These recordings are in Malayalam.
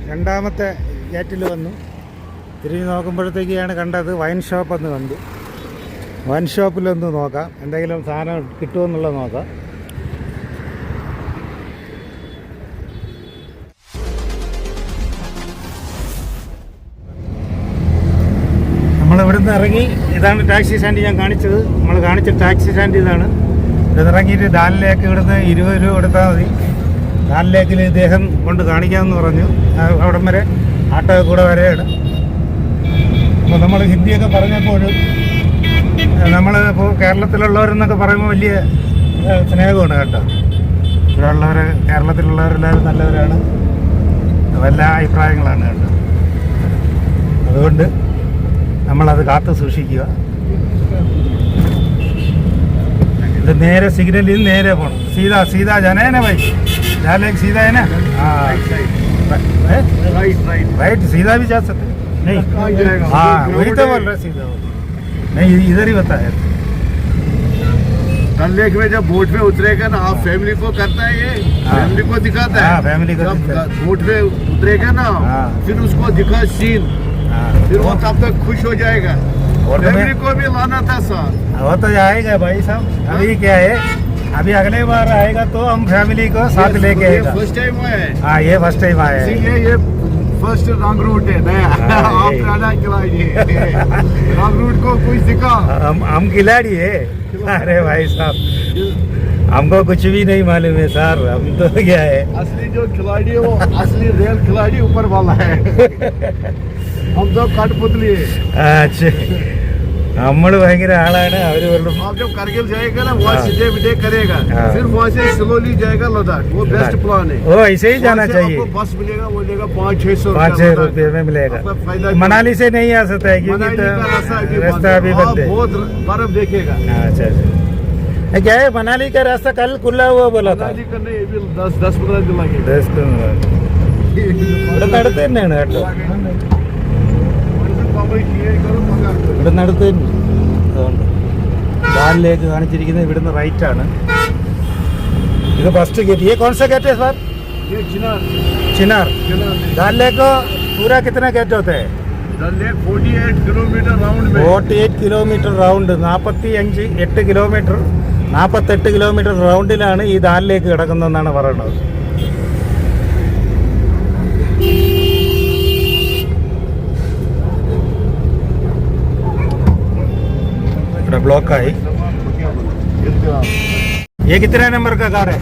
രണ്ടാമത്തെ ഗേറ്റിൽ വന്നു. തിരിഞ്ഞ് നോക്കുമ്പോഴത്തേക്കാണ് കണ്ടത് വൈൻ ഷോപ്പെന്ന് കണ്ടു. വൈൻ ഷോപ്പിലൊന്ന് നോക്കാം, എന്തെങ്കിലും സാധനം കിട്ടുമെന്നുള്ളത് നോക്കാം. നമ്മളിവിടുന്ന് ഇറങ്ങി, ഇതാണ് ടാക്സി സ്റ്റാൻഡ് ഞാൻ കാണിച്ചത്. നമ്മൾ കാണിച്ച ടാക്സി സ്റ്റാൻഡ് ഇതാണ്. ഇവിടെ ഇറങ്ങിയിട്ട് ഡാലിലേക്ക് ഇവിടുന്ന് 20 രൂപ കൊടുത്താൽ മതി. ഡാലിലേക്കിൽ ഇദ്ദേഹം കൊണ്ട് കാണിക്കാമെന്ന് പറഞ്ഞു. അവിടം വരെ ആട്ടോ കൂടെ വരെയാണ്. അപ്പോൾ നമ്മൾ ഹിന്ദിയൊക്കെ പറഞ്ഞപ്പോൾ നമ്മളിപ്പോൾ കേരളത്തിലുള്ളവരെന്നൊക്കെ പറയുമ്പോൾ വലിയ സ്നേഹമാണ് കേട്ടോ. ഇവിടെ ഉള്ളവർ, കേരളത്തിലുള്ളവരെല്ലാവരും നല്ലവരാണ്, എല്ലാ അഭിപ്രായങ്ങളാണ് കേട്ടോ. അതുകൊണ്ട് നമ്മളത് കാത്തു സൂക്ഷിക്കുക. ഇത് നേരെ സിഗ്നലിൽ നേരെ പോകണം. സീതാ സീതാ ജനേന ഭാई डालेक सीधा है ना? हाँ राइट, सीधा भी जा सकते नहीं? हाँ वही तो बोल रहे, सीधा नहीं, इधर ही बता है। डल लेक में जब बोट में उतरेगा ना, आप फैमिली को करता है ये, फैमिली को दिखाता है। फैमिली को बोट में उतरेगा ना, फिर उसको दिखा सीन, फिर वो तब तक खुश हो जाएगा। फैमिली को भी लाना था साथ। वो तो आएगा भाई साहब, अभी क्या है, अभी अगले बार आएगा तो हम फैमिली को साथ लेके आएगा। फर्स्ट टाइम आया है। हाँ ये फर्स्ट टाइम आया है। ये फर्स्ट रंग रूट है नया। आप खाना खिलाइए रंग रूट को कुछ दिखा। हम खिलाड़ी है। अरे भाई साहब हमको कुछ भी नहीं मालूम है सर, हम तो क्या है, असली जो खिलाड़ी है वो असली रियल खिलाड़ी ऊपर वाला है। हम तो कठपुतली है। अच्छा നമ്മൾ ഭയങ്കര ആളാണ്. അവര് आप जब करगिल जाएगा ना, वहाँ सीधे विधे करेगा, फिर वहाँ से स्लोली जाएगा लद्दाख। वो बेस्ट प्लान है। वो ऐसे ही जाना चाहिए। आपको बस मिलेगा, वो लेगा 500-600 रुपये में मिलेगा। मनाली से नहीं आ सकता है क्योंकि रास्ता अभी बंद है। बहुत बर्फ देखेगा। अच्छा क्या है, मनाली का रास्ता कल खुला हुआ बोला था। 10-15 दिन लगेगा। 10-15 അടുത്ത് തന്നെയാണ് കേട്ടോ, ഇവിടുന്ന് അടുത്ത് തന്നെ. അതുകൊണ്ട് ഡാലിലേക്ക് കാണിച്ചിരിക്കുന്നത് ഇവിടുന്ന് റൈറ്റ് ആണ്. ഇത് ഫസ്റ്റ് गेट। ये कौन सा गेट है सर? ये चिनार। दाल लेक को पूरा कितना गेट होता है? डल लेक 48 किलोमीटर राउंड में। 48 കിലോമീറ്റർ റൗണ്ട്, 48 കിലോമീറ്റർ, 48 കിലോമീറ്റർ റൗണ്ടിലാണ് ഈ ദാലിലേക്ക് കിടക്കുന്നതെന്നാണ് പറയുന്നത്. ഇവിടെ ബ്ലോക്കായി. ये कितना नंबर का कार है?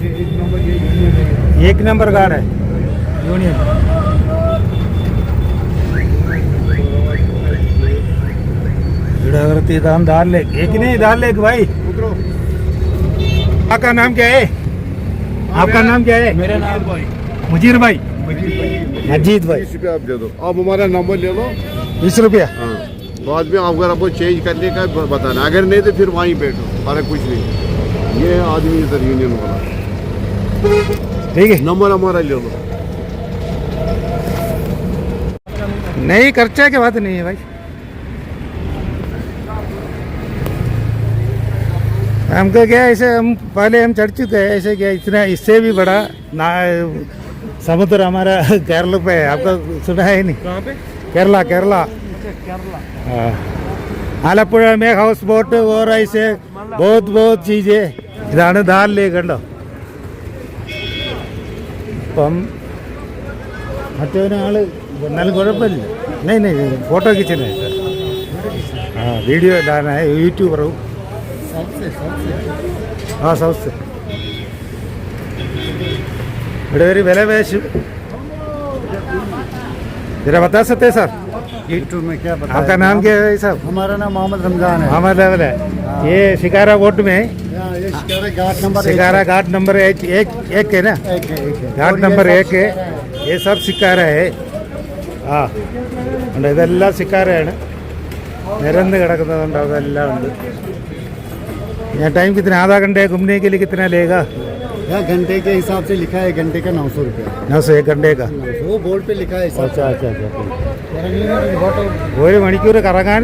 1 नंबर कार है यूनियन। दाल लेक, एक नहीं दाल लेक भाई। आपका नाम क्या है? आपका नाम क्या है? मेरा नाम भाई मुजीर भाई, अजीत भाई। 20 रुपया आप दे दो, आप हमारा नंबर ले लो। 20 रुपया। हाँ, बाद में अगर आपको चेंज करने का बताना, अगर नहीं तो फिर वहीं बैठो, अरे कुछ नहीं। ये आदमी इधर यूनियन वाला, ठीक है, नंबर हमारा ले लो। नहीं खर्चा की बात नहीं है भाई, हमको क्या ऐसे, हम पहले हम चढ़ चुके हैं, ऐसे क्या इतना इससे भी बड़ा ना समुद्र हमारा केरल पे है। आपको सुना है नहीं? कहाँ पे? केरला। केरला हाँ, ആലപ്പുഴ में हाउस बोट और ऐसे बहुत बहुत चीज़ें। ഇതാണ് ദാൽ ലേക്ക് കണ്ടോ. അപ്പം മറ്റൊരാൾ എന്നാലും കുഴപ്പമില്ല. नहीं फोटो खींचना है। हाँ वीडियो डालना है, यूट्यूबर हूँ। हाँ साउथ से। ഇവിടെ ഒരു വില പേശും, जरा बता सकते हैं सर? यूट्यूब में क्या पता? आपका नाम क्या है साहब? हमारा नाम मोहम्मद रमजान है। मोहम्मद लेवल है। ये शिकारा बोट में है, ये शिकारा घाट नंबर एक है ना? घाट नंबर 1 है। ये सब शिकारा है. हाँ ഇതെല്ലാം ശിക്കാരയാണ്, നിരന്ന് കിടക്കുന്നതുകൊണ്ട് അതെല്ലാം ഉണ്ട്. यहाँ टाइम कितना, आधा घंटे घूमने के लिए कितना लेगा? यहाँ घंटे के हिसाब से लिखा है, घंटे का 900 रुपया। 900 1 घंटे का? वो बोर्ड पे लिखा है। अच्छा। ഒരു മണിക്കൂർ കറങ്ങാൻ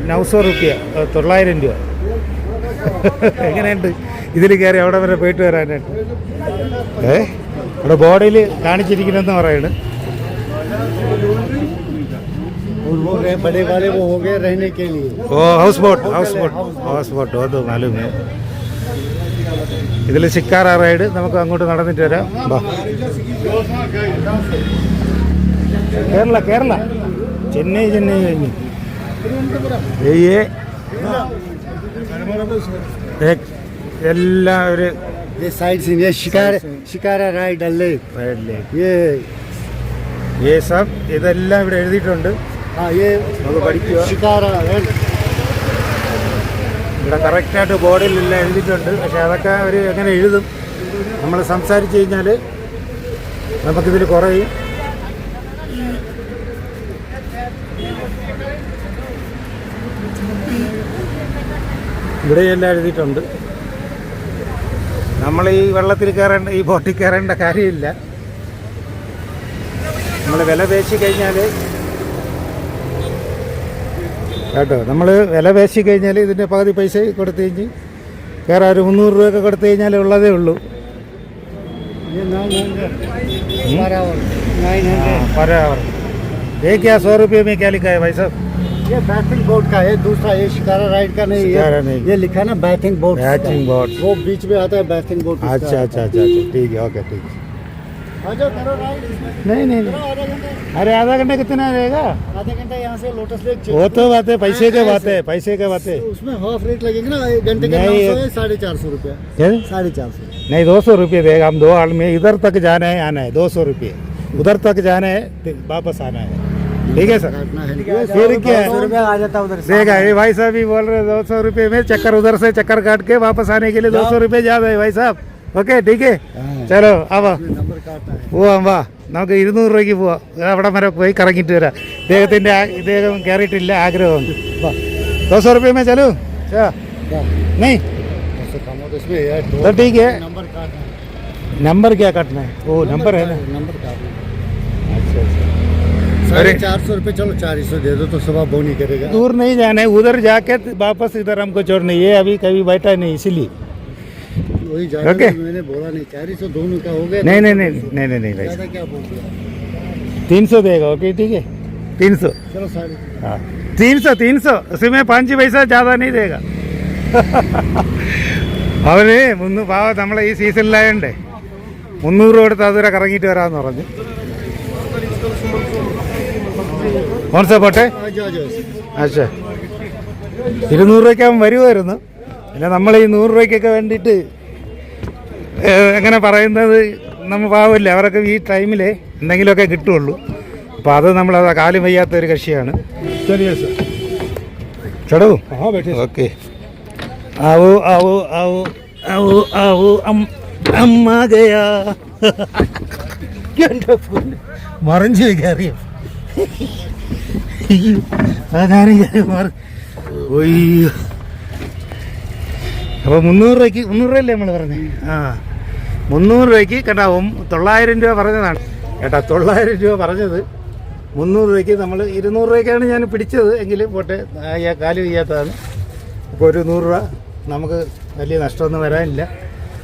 900 രൂപ, 900 രൂപ. എങ്ങനെയുണ്ട് ഇതിൽ കയറി അവിടെ വരെ പോയിട്ട് വരാനായിട്ട്? ഇവിടെ ബോർഡിൽ കാണിച്ചിരിക്കുന്നതെന്ന് പറയുന്നത് और वो बड़े वाले वो हो गए रहने के लिए। ഓ ഹൗസ് ബോട്ട് ഓ तो मालूम है. ഇതിൽ ശിക്കാര റൈഡ് നമുക്ക് അങ്ങോട്ട് നടന്നിട്ട് വരാം. ബാ. കേരള ചെന്നൈ കഴിഞ്ഞു. എല്ലാം ഒരു ये साइड से ये शिकारा राइड डल लेक ये सब ഇതെല്ലാം ഇവിടെ എഴുതിയിട്ടുണ്ട്. हाँ ये നമുക്ക് പഠിക്കുക. शिकारा ഇവിടെ കറക്റ്റായിട്ട് ബോർഡിലെല്ലാം എഴുതിയിട്ടുണ്ട്. പക്ഷെ അതൊക്കെ അവർ എങ്ങനെ എഴുതും, നമ്മൾ സംസാരിച്ച് കഴിഞ്ഞാൽ നമുക്കിതിൽ കുറയും. ഇവിടെയെല്ലാം എഴുതിയിട്ടുണ്ട്. നമ്മൾ ഈ വെള്ളത്തിൽ കയറേണ്ട, ഈ ബോട്ടിൽ കയറേണ്ട കാര്യമില്ല. നമ്മൾ വില പേശി കഴിഞ്ഞാൽ കേട്ടോ, നമ്മൾ വില പേശി കഴിഞ്ഞാൽ ഇതിൻ്റെ പകുതി പൈസ കൊടുത്തു കഴിഞ്ഞ് കയറാൻ ഒരു 300 രൂപയൊക്കെ കൊടുത്തു കഴിഞ്ഞാൽ ഉള്ളതേ ഉള്ളൂ. ये 900 पर आवर. ये क्या 100 रुपये में क्या लिखा है भाई साहब? ये बैथिंग बोट का है, दूसरा ये शिकारा राइड का नहीं शिकारा है. नहीं. ये लिखा है ना बैथिंग बोट. Bathing boat. वो बीच में आता है बैथिंग बोट. अच्छा ठीक है, ओके ठीक है. आजा करो राइड. नहीं आधा घंटा. अरे आधा घंटा कितना रहेगा? आधा घंटा यहाँ से लोटस लेक. वो तो बात है, पैसे के बात है, पैसे के बात है. उसमें हाफ रेट लगेगा ना, 1 घंटे का नहीं, 900 है, 450 रुपया. क्या? 450. नहीं 200 रुपये देगा. हम 2 आदमी इधर तक जाना है, आना है 200 रुपये. उधर तक जाना है, वापस आना है. ठीक है सर. काटना है. फिर क्या है? 200 रुपया आ जाता उधर से. देगा ये भाई साहब भी बोल रहे 200 रुपये में चक्कर, उधर से चक्कर काट के वापस आने के लिए 200 रुपये ज़्यादा है भाई साहब. ഓക്കെ ടീക്ക്. ചലോ ആവാ പോവാം. വാ നമുക്ക് 200 രൂപയ്ക്ക് പോവാം. അവിടെ വരെ പോയി കറങ്ങിയിട്ട് വരാം. ഇദ്ദേഹം കയറിയിട്ടില്ല, ആഗ്രഹമുണ്ട്. 200 रुपये में चलो. नहीं तो ठीक है. नंबर क्या काटना है? वो नंबर है ना. नंबर काटना. अच्छा. 450 रुपये. चलो 400 दे दो तो सुबह बोनी करेगा. दूर नहीं जाना है, उधर जाके वापस इधर हमको छोड़ना. ये अभी कभी बैठा नहीं इसलिए. वही ज्यादा. ओके. मैंने बोला नहीं 400 दोनों का हो गया. नहीं भाई ज्यादा क्या बोल दिया. 300 देगा. ओके ठीक है 300. चलो 300. हाँ 300 उसमें 5 पैसा ज़्यादा नहीं देगा. അവന് പാവം നമ്മളെ ഈ സീസണിലായതുകൊണ്ട് 300 രൂപ കൊടുത്ത് അതുവരെ കറങ്ങിയിട്ട് വരാമെന്ന് പറഞ്ഞു. മോൻസാ പോട്ടെ. അച്ഛാ 200 രൂപയ്ക്ക് അവൻ വരുമായിരുന്നു. പിന്നെ നമ്മൾ ഈ 100 രൂപയ്ക്കൊക്കെ വേണ്ടിയിട്ട് എങ്ങനെ പറയുന്നത്, നമ്മൾ പാവില്ല. അവരൊക്കെ ഈ ടൈമിൽ എന്തെങ്കിലുമൊക്കെ കിട്ടുള്ളൂ. അപ്പോൾ അത് നമ്മളത് കാലും വയ്യാത്ത ഒരു കക്ഷിയാണ്. ചടൂ ഓക്കെ. ആവോ അമ്മ ഗയാ. മറിഞ്ഞു കയറിയോ? അപ്പോൾ 300 രൂപയ്ക്ക് 300 രൂപയല്ലേ നമ്മൾ പറഞ്ഞത്? 300 രൂപയ്ക്ക് കേട്ടോ. 900 രൂപ പറഞ്ഞതാണ് കേട്ടോ. 900 രൂപ പറഞ്ഞത് 300 രൂപയ്ക്ക്. നമ്മൾ 200 രൂപയ്ക്കാണ് ഞാൻ പിടിച്ചത്. എങ്കിലും പോട്ടെ, കാല് ചെയ്യാത്തതാണ്. അപ്പോൾ ഒരു 100 രൂപ നമുക്ക് വലിയ നഷ്ടമൊന്നും വരാനില്ല.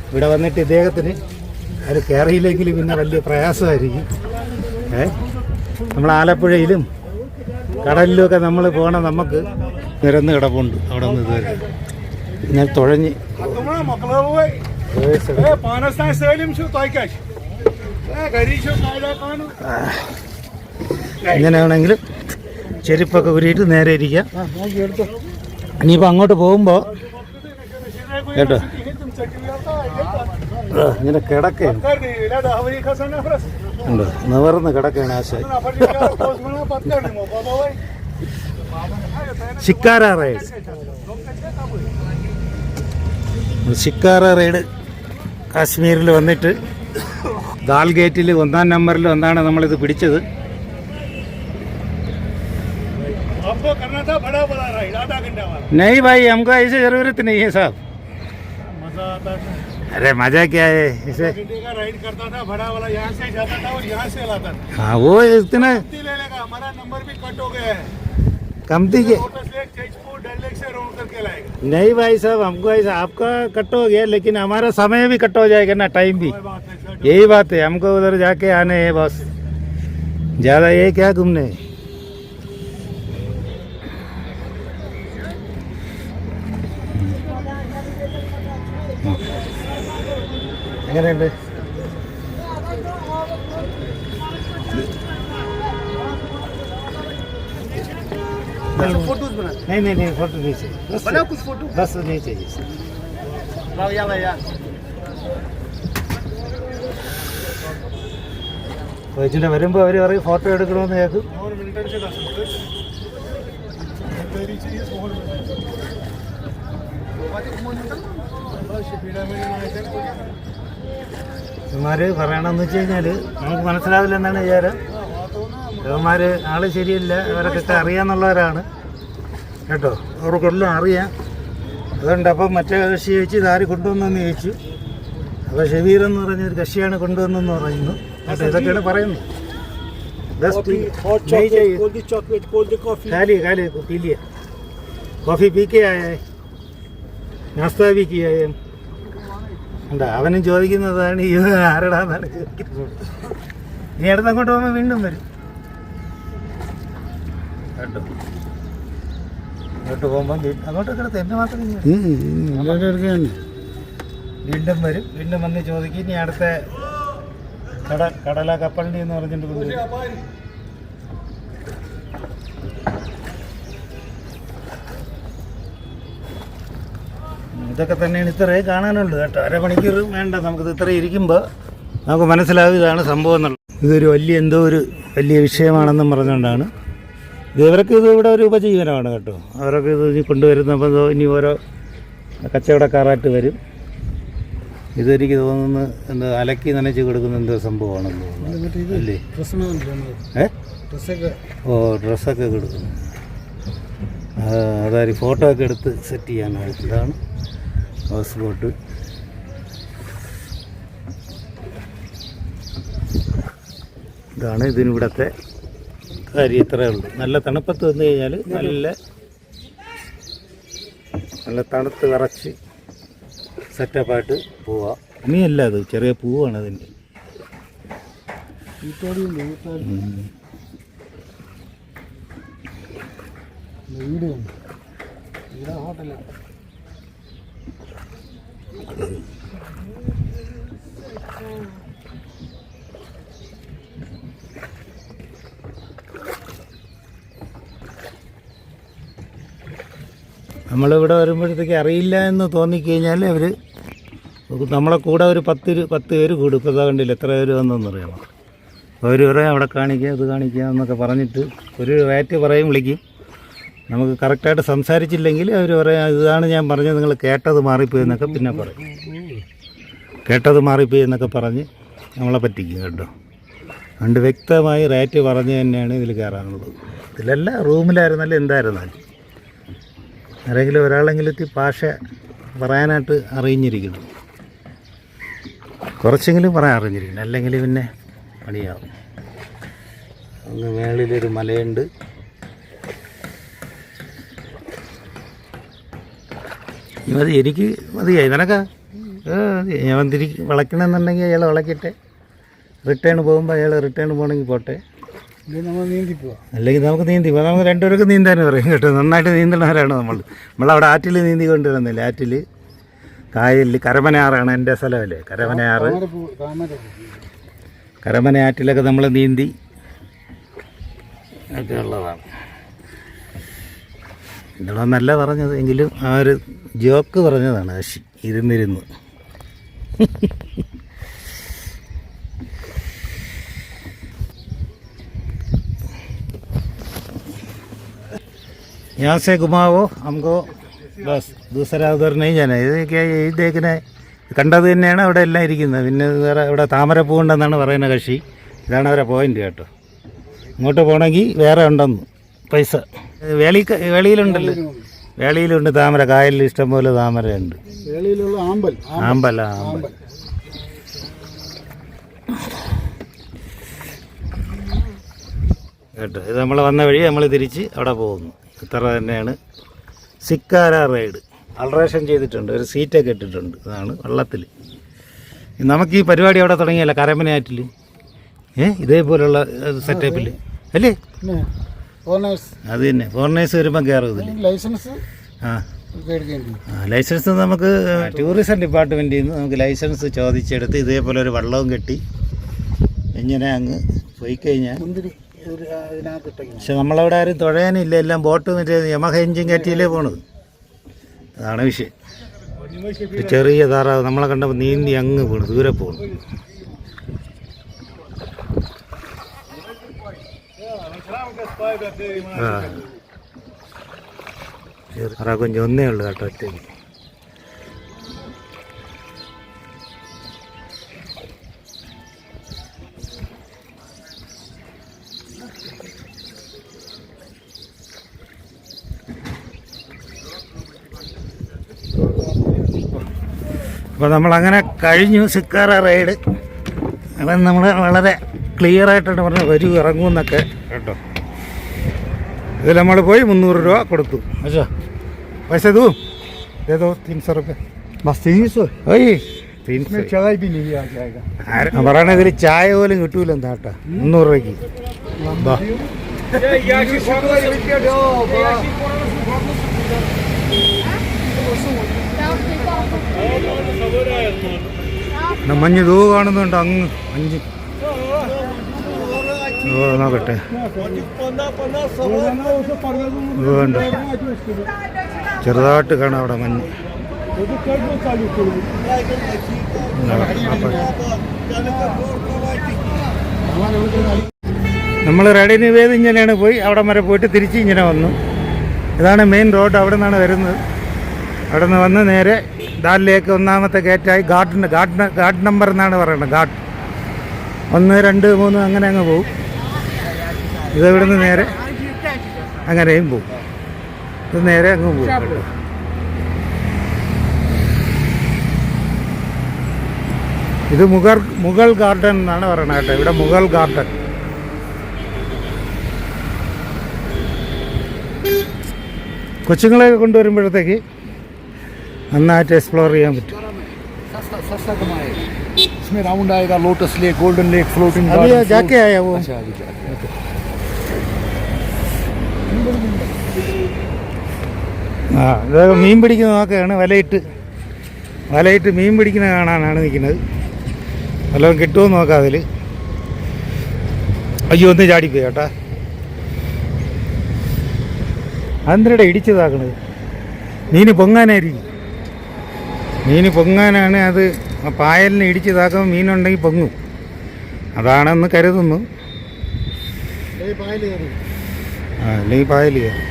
ഇവിടെ വന്നിട്ട് ഇദ്ദേഹത്തിന് അത് കയറിയില്ലെങ്കിൽ പിന്നെ വലിയ പ്രയാസമായിരിക്കും. നമ്മൾ ആലപ്പുഴയിലും കടലിലുമൊക്കെ നമ്മൾ പോകണം. നമുക്ക് നിരന്ന് കിടപ്പുണ്ട് അവിടെ നിന്ന് ഇതുവരെ. ഞാൻ തുഴഞ്ഞ് എങ്ങനെയാണെങ്കിലും ചെരുപ്പൊക്കെ ഉരിയിട്ട് നേരെ ഇരിക്കാം. ഇനിയിപ്പോൾ അങ്ങോട്ട് പോകുമ്പോൾ കേട്ടോ ഇങ്ങനെ കിടക്കുകയാണ്. ഉണ്ടോ നിവർന്ന് കിടക്കുകയാണ് ആശാൻ. ശിക്കാര റൈഡ്. ശിക്കാര റൈഡ് കാശ്മീരിൽ വന്നിട്ട് ദാൽ ഗേറ്റിൽ 1-ാം നമ്പറിൽ ഒന്നാണ് നമ്മളിത് പിടിച്ചത്. नहीं भाई हमको ऐसे जरूरत नहीं है साहब. अरे मजा क्या है इसे. राइड करता था बड़ा वाला, यहाँ से जाता था और यहाँ से लाता था. हाँ वो इतना ले लेगा. हमारा नंबर भी कट हो गया है. कमती के डल लेक से राउंड करके लाएगा. नहीं भाई साहब हमको ऐसा आपका कट हो गया, लेकिन हमारा समय भी कट हो जाएगा ना, टाइम भी. यही बात है, हमको उधर जाके आने हैं बस. ज़्यादा ये क्या घूमने എങ്ങനെയുണ്ട്? फोटोज बना नहीं नहीं नहीं फोटो नहीं चाहिए, बना कुछ फोटो बस नहीं चाहिए सर। यार കൊച്ചിൻ്റെ വരുമ്പോൾ അവർ പറയും ഫോട്ടോ എടുക്കണമെന്ന് കേൾക്കും. ഇവന്മാർ പറയണമെന്ന് വെച്ച് കഴിഞ്ഞാൽ നമുക്ക് മനസ്സിലാവില്ല എന്നാണ് വിചാരം. ഇവന്മാർ ആൾ ശരിയില്ല, അവരൊക്കെ അറിയാമെന്നുള്ളവരാണ് കേട്ടോ, അവർക്കെല്ലാം അറിയാം. അതുകൊണ്ട് അപ്പം മറ്റേ കക്ഷി ചോദിച്ചു ഇതാര് കൊണ്ടുവന്നെന്ന് ചോദിച്ചു. അപ്പോൾ ഷബീർ എന്ന് പറഞ്ഞൊരു കക്ഷിയാണ് കൊണ്ടുവന്നെന്ന് പറയുന്നു. കേട്ടോ, ഇതൊക്കെയാണ് പറയുന്നത്. खाली खाली पी लिया, कॉफ़ी पी के आया है, नाश्ता भी किया है. എന്താ അവനും ചോദിക്കുന്നതാണ് ഈ ആരടാന്നാണ് ചോദിക്കുന്നത്. ഇനി അടുത്ത് അങ്ങോട്ട് പോകുമ്പോൾ വീണ്ടും വരും കേട്ടോ. അങ്ങോട്ട് പോകുമ്പോൾ അങ്ങോട്ടൊക്കെ എടുത്ത് എന്നെ മാത്രം വീണ്ടും വരും. വീണ്ടും വന്ന് ചോദിക്കും. ഇനി അടുത്ത കടല കപ്പലണ്ടി എന്ന് പറഞ്ഞിട്ട് കൊണ്ടുവരും. ഇതൊക്കെ തന്നെയാണ് ഇത്രയും കാണാനുള്ളൂ കേട്ടോ. അരമണിക്കൂർ വേണ്ട നമുക്കിത് ഇത്ര ഇരിക്കുമ്പോൾ നമുക്ക് മനസ്സിലാവും ഇതാണ് സംഭവം എന്നുള്ളത്. ഇതൊരു വലിയ വിഷയമാണെന്നും പറഞ്ഞുകൊണ്ടാണ് ഇവർക്ക് ഇത് ഇവിടെ ഒരു ഉപജീവനമാണ് കേട്ടോ. അവരൊക്കെ ഇത് ഇനി കൊണ്ടുവരുന്നപ്പോൾ ഇനി ഓരോ കച്ചവടക്കാരായിട്ട് വരും. ഇതെനിക്ക് തോന്നുന്നു എന്താ അലക്കി നനച്ച് കൊടുക്കുന്ന എന്തോ സംഭവമാണെന്ന് തോന്നുന്നു അല്ലേ? ഓ ഡ്രസ്സൊക്കെ കൊടുക്കുന്നു. അതായത് ഫോട്ടോ ഒക്കെ എടുത്ത് സെറ്റ് ചെയ്യാനാണ്. ഇതാണ് ഹൗസ് ബോട്ട്. ഇതാണ് ഇതിനിവിടത്തെ കാര്യം. ഇത്രയേ ഉള്ളൂ. നല്ല തണുപ്പത്ത് വന്നു കഴിഞ്ഞാൽ നല്ല തണുത്ത് വിറച്ച് സെറ്റപ്പായിട്ട് പോവാം. ഇനിയല്ല, അത് ചെറിയ പൂവാണ് അതിൻ്റെ. നമ്മളിവിടെ വരുമ്പോഴത്തേക്ക് അറിയില്ല എന്ന് തോന്നിക്കഴിഞ്ഞാൽ അവർ നമ്മളെ കൂടെ ഒരു 10 പേര് കൂടും. ഇപ്പോൾ ഇതാ കണ്ടില്ല എത്ര പേര് വന്നെന്ന് അറിയണം. അവർ പറയാം അവിടെ കാണിക്കുക ഇത് കാണിക്കുക എന്നൊക്കെ പറഞ്ഞിട്ട് ഒരു റേറ്റ് പറയും, വിളിക്കും. നമുക്ക് കറക്റ്റായിട്ട് സംസാരിച്ചില്ലെങ്കിൽ അവർ പറയാം ഇതാണ് ഞാൻ പറഞ്ഞത്, നിങ്ങൾ കേട്ടത് മാറിപ്പോയി എന്നൊക്കെ പിന്നെ പറയും. കേട്ടത് മാറിപ്പോയി എന്നൊക്കെ പറഞ്ഞ് നമ്മളെ പറ്റിക്കും കേട്ടോ. അതുകൊണ്ട് വ്യക്തമായി റേറ്റ് പറഞ്ഞ് തന്നെയാണ് ഇതിൽ കയറാനുള്ളത്. ഇതിലല്ല റൂമിലായിരുന്നാലും എന്തായിരുന്നാലും ആരെങ്കിലും ഒരാളെങ്കിലും ഭാഷ പറയാനായിട്ട് അറിഞ്ഞിരിക്കണം, കുറച്ചെങ്കിലും പറയാൻ അറിഞ്ഞിരിക്കണം. അല്ലെങ്കിൽ പിന്നെ പണിയാവും. അങ്ങ് മേളിലൊരു മലയുണ്ട്. എനിക്ക് മതിയായി നിനക്കാ. ഞാൻ വളയ്ക്കണമെന്നുണ്ടെങ്കിൽ അയാൾ വളയ്ക്കട്ടെ. റിട്ടേൺ പോകുമ്പോൾ അയാൾ റിട്ടേൺ പോകണമെങ്കിൽ പോട്ടെ. അല്ലെങ്കിൽ നമുക്ക് നീന്തി പോകാം. നമുക്ക് രണ്ടുപേർക്ക് നീന്താനും പറയും കേട്ടോ. നന്നായിട്ട് നീന്തണവരാണ് നമ്മളവിടെ ആറ്റിൽ നീന്തി കൊണ്ടുവരുന്നില്ല. ആറ്റിൽ കായലിൽ കരമനയാറാണ് എൻ്റെ സ്ഥലമല്ലേ, കരമനയാറ്. കരമനയാറ്റിലൊക്കെ നമ്മൾ നീന്തി ഒക്കെ ഉള്ളതാണ്. ഇതൊന്നല്ല പറഞ്ഞത്, എങ്കിലും ആ ഒരു ജോക്ക് പറഞ്ഞതാണ് കശി ഇരുന്നിരുന്ന്. यहाँ से घुमाओ हमको बस, दूसरा उधर नहीं जाना. ഇതൊക്കെ ഈ ദേക്കിനെ കണ്ടത് തന്നെയാണ് അവിടെ എല്ലാം ഇരിക്കുന്നത്. പിന്നെ വേറെ ഇവിടെ താമരപ്പൂ ഉണ്ടെന്നാണ് പറയുന്ന കക്ഷി. ഇതാണ് അവരെ പോയിന്റ് കേട്ടോ. ഇങ്ങോട്ട് പോകണമെങ്കിൽ വേറെ ഉണ്ടെന്ന് പൈസ. വേളിയിലുണ്ടല്ലോ, വേളിയിലുണ്ട് താമര. കായലിൽ ഇഷ്ടംപോലെ താമരയുണ്ട്. ആമ്പൽ കേട്ടോ. ഇത് നമ്മൾ വന്ന വഴി നമ്മൾ തിരിച്ച് അവിടെ പോകുന്നു. ഇത്ര തന്നെയാണ്. സിക്കാര റൈഡ് അൾട്രേഷൻ ചെയ്തിട്ടുണ്ട്, ഒരു സീറ്റൊക്കെ ഇട്ടിട്ടുണ്ട്. അതാണ് വെള്ളത്തിൽ. നമുക്ക് ഈ പരിപാടി അവിടെ തുടങ്ങിയല്ല, കരമനയാറ്റിൽ. ഇതേപോലുള്ള സെറ്റപ്പിൽ അല്ലേ? ഓണേഴ്സ് അത് തന്നെ ഫോറിനേഴ്സ് വരുമ്പം കയറുന്നില്ലേ? ലൈസൻസ് ആ ലൈസൻസ് നമുക്ക് ടൂറിസം ഡിപ്പാർട്ട്മെൻറ്റിൽ നിന്ന് നമുക്ക് ലൈസൻസ് ചോദിച്ചെടുത്ത് ഇതേപോലെ ഒരു വള്ളവും കെട്ടി ഇങ്ങനെ അങ്ങ് പോയി കഴിഞ്ഞാൽ. പക്ഷെ നമ്മളവിടെ ആരും തുഴയാനില്ല, എല്ലാം ബോട്ട് മറ്റേ യമഹ എഞ്ചിൻ കയറ്റിയിലേ പോണത്. അതാണ് വിഷയം. ഒരു ചെറിയ താറാവ് നമ്മളെ കണ്ടപ്പോൾ നീന്തി അങ്ങ് പോണു, ദൂരെ പോണു. കൊഞ്ചം ഒന്നേ ഉള്ളു കേട്ടോ, ഒറ്റയ്ക്ക്. അപ്പോൾ നമ്മളങ്ങനെ കഴിഞ്ഞു സിക്കാറ റൈഡ്. അപ്പം നമ്മൾ വളരെ ക്ലിയർ ആയിട്ടാണ് പറഞ്ഞത് വരൂ ഇറങ്ങുമെന്നൊക്കെ കേട്ടോ. ഇതിൽ നമ്മൾ പോയി 300 രൂപ കൊടുത്തു. അച്ഛാ പൈസ ദൂ ഏതോ 300 രൂപ बस 300 300. चाय भी नहीं आ जाएगा. പറയണ ഇതിൽ ചായ പോലും കിട്ടൂല എന്താ കേട്ടോ 300 രൂപയ്ക്ക്. ബാ മഞ്ഞ് തൂ കാണുന്നുണ്ട് അങ്ങ് 5. നോക്കട്ടെ വേണ്ട, ചെറുതായിട്ട് കാണാം അവിടെ മഞ്ഞ്. നമ്മൾ റെഡിന് വേദി ഇങ്ങനെയാണ് പോയി അവിടെ വരെ പോയിട്ട് തിരിച്ച് ഇങ്ങനെ വന്നു. ഇതാണ് മെയിൻ റോഡ്, അവിടെ നിന്നാണ് വരുന്നത്. അവിടെ നിന്ന് വന്ന് നേരെ ദാലിലേക്ക് ഒന്നാമത്തെ ഗേറ്റായി ഗാർഡ് നമ്പർ എന്നാണ് പറയുന്നത്. ഗാർഡ് 1, 2, 3 അങ്ങനെ അങ്ങ് പോകും. ഇതിവിടെ നിന്ന് നേരെ അങ്ങനെയും പോകും. ഇത് നേരെ അങ്ങ് പോകും. ഇത് മുഗൾ ഗാർഡൻ എന്നാണ് പറയുന്നത് കേട്ടോ. ഇവിടെ മുഗൾ ഗാർഡൻ. കൊച്ചുങ്ങളെയൊക്കെ കൊണ്ടുവരുമ്പോഴത്തേക്ക് നന്നായിട്ട് എക്സ്പ്ലോർ ചെയ്യാൻ പറ്റും. इसमें राउंड आएगा, lotus lake, golden lake, floating अभी जाके आया वो. ആ ഇത് മീൻ പിടിക്കുന്ന നോക്കുകയാണ്. വലയിട്ട് മീൻ പിടിക്കുന്ന കാണാനാണ് നിൽക്കുന്നത്. വല്ലതും കിട്ടുമോ നോക്കാം അതിൽ. അയ്യോ ഒന്ന് ചാടിപ്പോയി കേട്ടാ. അതെന്തിനാ ഇടിച്ചതാക്കണത്? മീന് പൊങ്ങാനാണ് അത്. പായലിനെ ഇടിച്ചതാക്കുമ്പോൾ മീനുണ്ടെങ്കിൽ പൊങ്ങും, അതാണെന്ന് കരുതുന്നു. അല്ലെങ്കിൽ പായൽ കയറും.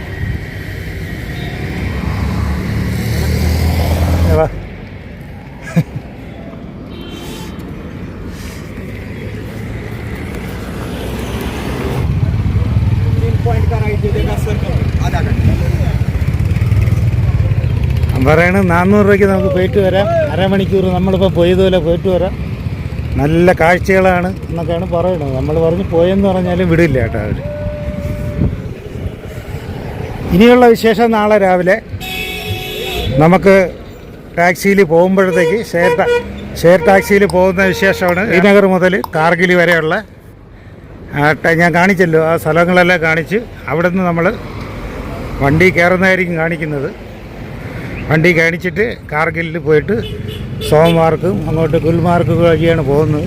പറയണത് 400 രൂപയ്ക്ക് നമുക്ക് പോയിട്ട് വരാം. അരമണിക്കൂർ നമ്മളിപ്പോൾ പോയതുപോലെ പോയിട്ട് വരാം. നല്ല കാഴ്ചകളാണ് എന്നൊക്കെയാണ് പറയുന്നത്. നമ്മൾ പറഞ്ഞ് പോയെന്ന് പറഞ്ഞാലും വിടില്ല കേട്ടോ അവർ. ഇനിയുള്ള വിശേഷം നാളെ രാവിലെ നമുക്ക് ടാക്സിയിൽ പോകുമ്പോഴത്തേക്ക് ഷെയർ ടാക്സിയിൽ പോകുന്ന വിശേഷമാണ്. ശ്രീനഗർ മുതൽ കാർഗിൽ വരെയുള്ള ഞാൻ കാണിച്ചല്ലോ, ആ സ്ഥലങ്ങളെല്ലാം കാണിച്ച് അവിടെ നിന്ന് നമ്മൾ വണ്ടി കയറുന്നതായിരിക്കും കാണിക്കുന്നത്. വണ്ടി കാണിച്ചിട്ട് കാർഗിലിൽ പോയിട്ട് സോമവാർക്കും അങ്ങോട്ട് ഗുൽമാർഗ് വഴിയാണ് പോകുന്നത്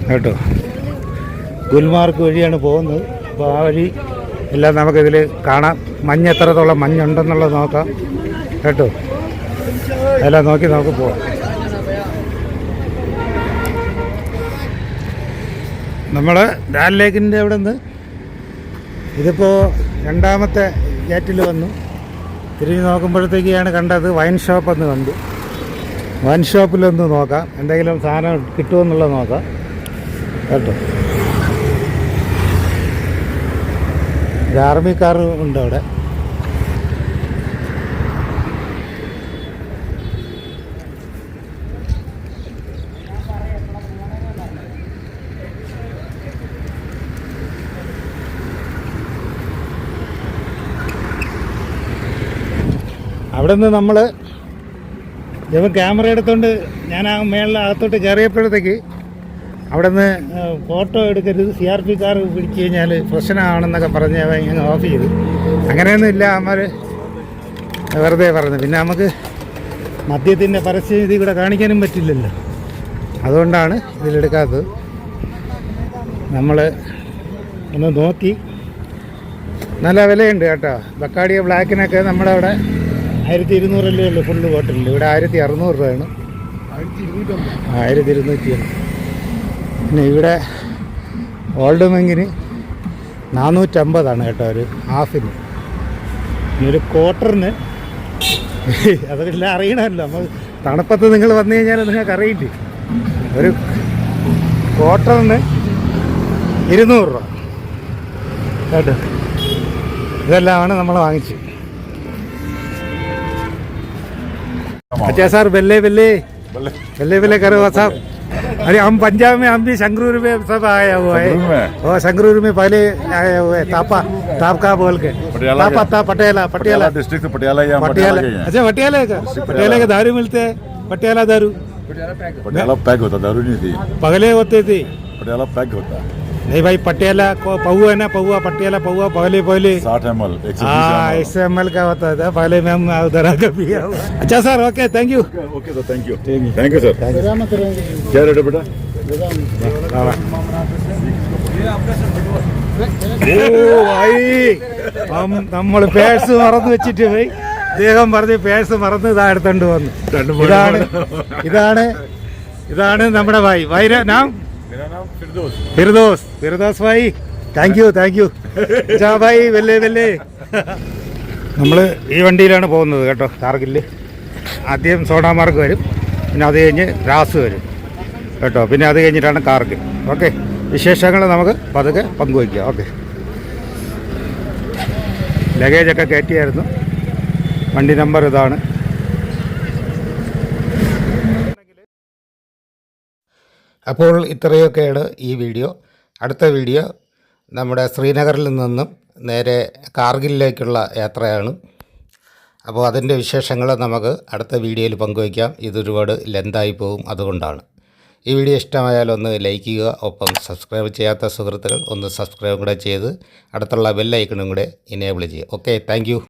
കേട്ടോ. ഗുൽമാർഗ് വഴിയാണ് പോകുന്നത്. അപ്പോൾ ആ വഴി എല്ലാം നമുക്കിതിൽ കാണാം. മഞ്ഞ് എത്രത്തോളം മഞ്ഞുണ്ടെന്നുള്ളത് നോക്കാം കേട്ടോ. എല്ലാം നോക്കി നമുക്ക് പോവാം. നമ്മൾ ദാൽ ലേക്കിൻ്റെ അവിടെ നിന്ന് ഇതിപ്പോൾ 2ാമത്തെ ഗേറ്റിൽ വന്നു. തിരിഞ്ഞ് നോക്കുമ്പോഴത്തേക്കാണ് കണ്ടത് വൈൻ ഷോപ്പെന്ന് കണ്ടു. വൈൻ ഷോപ്പിലൊന്ന് നോക്കാം, എന്തെങ്കിലും സാധനം കിട്ടുമെന്നുള്ളത് നോക്കാം കേട്ടോ. ഒരു ആർമി കാർ ഉണ്ട് അവിടെ. അവിടെ നിന്ന് നമ്മൾ ക്യാമറ എടുത്തുകൊണ്ട് ഞാൻ ആ മേളിൽ അകത്തോട്ട് കയറിയപ്പോഴത്തേക്ക് അവിടെ നിന്ന് ഫോട്ടോ എടുക്കരുത്, CRP കാർ പിടിച്ചു കഴിഞ്ഞാൽ പ്രശ്നമാണെന്നൊക്കെ പറഞ്ഞ് അവൻ ഇങ്ങനെ ഓഫ് ചെയ്തു. അങ്ങനെയൊന്നും ഇല്ല, അവന്മാർ വെറുതെ പറഞ്ഞു. പിന്നെ നമുക്ക് മദ്യത്തിൻ്റെ പരസ്യം ഇതിൽ കൂടെ കാണിക്കാനും പറ്റില്ലല്ലോ, അതുകൊണ്ടാണ് ഇതിലെടുക്കാത്തത്. നമ്മൾ ഒന്ന് നോക്കി, നല്ല വിലയുണ്ട് കേട്ടോ. ബക്കാഡിയ ബ്ലാക്കിനൊക്കെ നമ്മുടെ അവിടെ 1200 ഉള്ളൂ ഫുള്ള് ബോട്ടിലിൽ. ഇവിടെ 1600 രൂപയാണ്, 1200. പിന്നെ ഇവിടെ ഓൾഡ് മങ്ങിന് 450 കേട്ടോ ഒരു ഹാഫിന്. ഒരു ക്വാർട്ടറിന് അതെല്ലാം അറിയണമല്ലോ, നമ്മൾ തണുപ്പത്ത് നിങ്ങൾ വന്നു കഴിഞ്ഞാൽ നിങ്ങൾക്ക് അറിയില്ലേ. ഒരു ക്വാർട്ടറിന് 200 രൂപ കേട്ടോ. ഇതെല്ലാമാണ് നമ്മൾ വാങ്ങിച്ചത്. अच्छा सर, बल्ले बल्ले बल्ले बल्ले करो साहब. अरे हम पंजाब में, हम भी संगरूर में सब आया हुआ है. और संगरूर में पहले आए हुए तापका बोल के पटियाला डिस्ट्रिक्ट पटियाला या पटियाला. अच्छा पटियाला का, पटियाला का दारू मिलते हैं. पटियाला दारू, पटियाला पैक होता, दारू नहीं थी, पहले होते थे. पटियाला पैक होता. नहीं भाई, पटियाला को पहुआ है ना, पहुआ पटियाला पहुआ पहले 60 ml, 120 ml का होता था. पहले मैं उधर आकर पिया हुआ. अच्छा sir, okay, thank you. Okay sir, thank you sir. क्या रेट है बेटा? ഓ ഭായി, നമ്മൾ പേഴ്സ് മറന്നു വെച്ചിട്ട് പോയി. അദ്ദേഹം പറഞ്ഞ് പേഴ്സ് മറന്ന് ഇതാ എടുത്തോണ്ട് വന്നു. ഇതാണ് നമ്മുടെ ഭായി. നാം ഫിർദോസ് ഭായി. Thank you. ജാ ഭായി, വെല്ലേ. നമ്മൾ ഈ വണ്ടിയിലാണ് പോകുന്നത് കേട്ടോ, കാർഗില്. ആദ്യം സോണാമാർഗ് വരും, പിന്നെ അത് കഴിഞ്ഞ് ദ്രാസ് വരും കേട്ടോ, പിന്നെ അത് കഴിഞ്ഞിട്ടാണ് കാർഗിൽ. ഓക്കെ, വിശേഷങ്ങൾ നമുക്ക് പതുക്കെ പങ്കുവയ്ക്കാം. ഓക്കെ, ലഗേജൊക്കെ കയറ്റിയായിരുന്നു. വണ്ടി നമ്പർ ഇതാണ്. അപ്പോൾ ഇത്രയൊക്കെയാണ് ഈ വീഡിയോ. അടുത്ത വീഡിയോ നമ്മുടെ ശ്രീനഗറിൽ നിന്നും നേരെ കാർഗിലിലേക്കുള്ള യാത്രയാണ്. അപ്പോൾ അതിൻ്റെ വിശേഷങ്ങൾ നമുക്ക് അടുത്ത വീഡിയോയിൽ പങ്കുവയ്ക്കാം. ഇതൊരുപാട് ലെന്തായി പോകും, അതുകൊണ്ടാണ്. ഈ വീഡിയോ ഇഷ്ടമായാൽ ഒന്ന് ലൈക്ക് ചെയ്യുക. ഒപ്പം സബ്സ്ക്രൈബ് ചെയ്യാത്ത സുഹൃത്തുക്കൾ ഒന്ന് സബ്സ്ക്രൈബ് കൂടെ ചെയ്ത് അടുത്തുള്ള ബെല്ലൈക്കണും കൂടെ ഇനേബിൾ ചെയ്യുക. Okay, thank you.